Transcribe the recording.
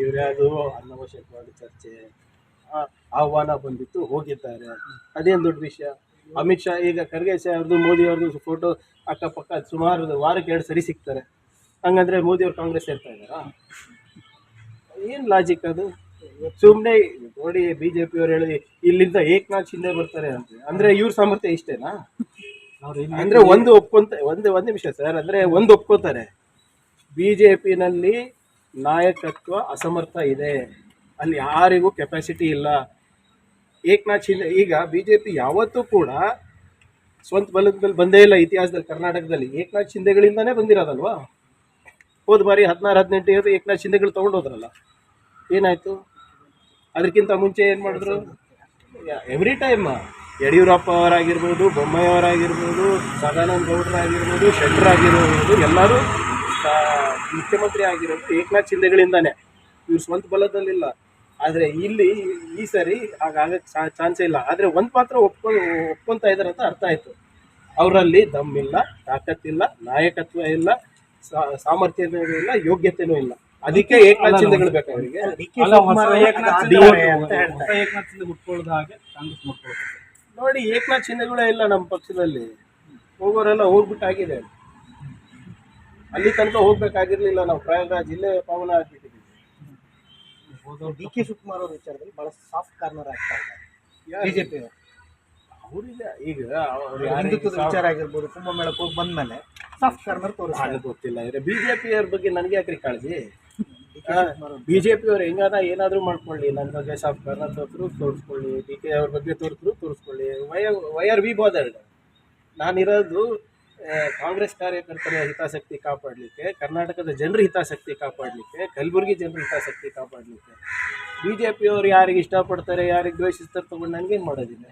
ಇವರೇ ಅದು ಅನವಶ್ಯಕವಾದ ಚರ್ಚೆ, ಆ, ಆಹ್ವಾನ ಬಂದಿತ್ತು ಹೋಗಿದ್ದಾರೆ, ಅದೇನು ದೊಡ್ಡ ವಿಷಯ. ಅಮಿತ್ ಶಾ ಈಗ ಖರ್ಗೆ ಅವ್ರದ್ದು ಮೋದಿ ಅವ್ರದ್ದು ಫೋಟೋ ಅಕ್ಕಪಕ್ಕ ಸುಮಾರು ವಾರಕ್ಕೆ 2 ಸರಿ ಸಿಗ್ತಾರೆ. ಹಂಗಂದ್ರೆ ಮೋದಿ ಅವ್ರು ಕಾಂಗ್ರೆಸ್ ಸೇರ್ತಾ ಇದ್ದಾರಾ? ಏನು ಲಾಜಿಕ್ ಅದು? ಸುಮ್ಮನೆ ನೋಡಿ, ಬಿಜೆಪಿ ಅವ್ರು ಹೇಳಿ ಇಲ್ಲಿಂದ ಏಕನಾಥ್ ಶಿಂದೆ ಬರ್ತಾರೆ ಅಂತ, ಅಂದ್ರೆ ಇವ್ರ ಸಾಮರ್ಥ್ಯ ಇಷ್ಟೇನಾ? ಅಂದ್ರೆ ಒಂದು ನಿಮಿಷ ಸರ್, ಅಂದ್ರೆ ಒಂದು ಒಪ್ಕೋತಾರೆ, ಬಿಜೆಪಿನಲ್ಲಿ ನಾಯಕತ್ವ ಅಸಮರ್ಥ ಇದೆ, ಅಲ್ಲಿ ಯಾರಿಗೂ ಕೆಪಾಸಿಟಿ ಇಲ್ಲ. ಏಕನಾಥ್ ಶಿಂದೆ ಈಗ ಬಿಜೆಪಿ ಯಾವತ್ತೂ ಕೂಡ ಸ್ವಂತ ಬಲದ ಮೇಲೆ ಬಂದೇ ಇಲ್ಲ ಇತಿಹಾಸದಲ್ಲಿ. ಕರ್ನಾಟಕದಲ್ಲಿ ಏಕನಾಥ್ ಶಿಂದೆಗಳಿಂದಾನೇ ಬಂದಿರೋದಲ್ವಾ? ಹೋದ ಬಾರಿ 16-18 ಏಕನಾಥ್ ಶಿಂದೆಗಳು ತಗೊಂಡೋದ್ರಲ್ಲ, ಏನಾಯ್ತು? ಅದಕ್ಕಿಂತ ಮುಂಚೆ ಏನು ಮಾಡಿದ್ರು? ಎವ್ರಿ ಟೈಮ್ ಯಡಿಯೂರಪ್ಪ ಅವರಾಗಿರ್ಬೋದು, ಬೊಮ್ಮಾಯಿ ಅವರಾಗಿರ್ಬೋದು, ಸದಾನಂದ ಗೌಡರಾಗಿರ್ಬೋದು, ಶೆಟ್ಟರ್ ಆಗಿರ್ಬೋದು, ಎಲ್ಲರೂ ಮುಖ್ಯಮಂತ್ರಿ ಆಗಿರೋದು ಏಕನಾಥ್ ಶಿಂದೆಗಳಿಂದಾನೆ, ಇವ್ರು ಸ್ವಂತ ಬಲದಲ್ಲಿಲ್ಲ. ಆದರೆ ಇಲ್ಲಿ ಈ ಸರಿ ಹಾಗಾಗಕ್ಕೆ ಚಾನ್ಸೇ ಇಲ್ಲ. ಆದರೆ ಒಂದು ಮಾತ್ರ ಒಪ್ಕೊತಾ ಇದ್ದಾರೆ ಅಂತ ಅರ್ಥ ಆಯಿತು, ಅವರಲ್ಲಿ ದಮ್ಮಿಲ್ಲ, ತಾಕತ್ತಿಲ್ಲ, ನಾಯಕತ್ವ ಇಲ್ಲ, ಸಾಮರ್ಥ್ಯನೂ ಇಲ್ಲ, ಯೋಗ್ಯತೆನೂ ಇಲ್ಲ. ಅದಕ್ಕೆ ಏಕನಾಥ್ ಶಿಂದೆಗಳು ಬೇಕು ಅವರಿಗೆ. ನೋಡಿ, ಏಕನಾಥ್ ಶಿಂದೆಗಳೇ ಇಲ್ಲ ನಮ್ಮ ಪಕ್ಷದಲ್ಲಿ. ಹೋಗೋರೆಲ್ಲ ಹೋಗ್ಬಿಟ್ಟಾಗಿದೆ. ಅಲ್ಲಿ ತನಕ ಹೋಗ್ಬೇಕಾಗಿರ್ಲಿಲ್ಲ. ನಾವು ಪ್ರಯಾಗರಾಜ್ ಜಿಲ್ಲೆ ಪಾವನ ಆಗ್ಬಿಟ್ಟಿದ್ದೀವಿ. ಡಿ ಕೆ ಶಿವಕುಮಾರ್ ಅವ್ರ ವಿಚಾರದಲ್ಲಿ ಬಹಳ ಸಾಫ್ಟ್ ಕಾರ್ನರ್ ಆಗ್ತಾ ಇದ್ದಾರೆ ಬಿಜೆಪಿ ಅವರಿಗೆ. ಈಗ ಹಿಂದುತ್ವದ ವಿಚಾರ ಆಗಿರ್ಬೋದು, ಕುಂಭಮೇಳಕ್ಕೆ ಹೋಗಿ ಬಂದ್ಮೇಲೆ ಸಾಫ್ಟ್ ಕಾರ್ನರ್ ತೋರಿಸ್ತಾರೆ. ಗೊತ್ತಿಲ್ಲ ಇವ್ರೆ ಬಿಜೆಪಿ ಅವ್ರ ಬಗ್ಗೆ ನನಗೆ ಯಾಕ್ರಿ ಕಾಳಜಿ? ಬಿಜೆಪಿ ಅವ್ರು ಹೆಂಗಾದ ಏನಾದರೂ ಮಾಡ್ಕೊಳ್ಳಿ, ನನ್ನ ಬಗ್ಗೆ ಸಾಫ್ಟ್ ಕಾರ್ನರ್ ತೋರಿಸ್ಕೊಳ್ಳಿ, ಡಿ ಕೆ ಅವ್ರ ಬಗ್ಗೆ ತೋರಿಸ್ಕೊಳ್ಳಿ. Why are we bothered? ನಾನಿರೋದು ಕಾಂಗ್ರೆಸ್ ಕಾರ್ಯಕರ್ತರ ಹಿತಾಸಕ್ತಿ ಕಾಪಾಡಲಿಕ್ಕೆ, ಕರ್ನಾಟಕದ ಜನರ ಹಿತಾಸಕ್ತಿ ಕಾಪಾಡಲಿಕ್ಕೆ, ಕಲಬುರಗಿ ಜನರ ಹಿತಾಸಕ್ತಿ ಕಾಪಾಡಲಿಕ್ಕೆ. ಬಿಜೆಪಿ ಅವ್ರು ಯಾರಿಗೆ ಇಷ್ಟಪಡ್ತಾರೆ, ಯಾರಿಗೆ ದ್ವೇಷಿಸ್ತಾರೆ ತಗೊಂಡು ನನಗೇನು ಮಾಡೋದಿದೆ?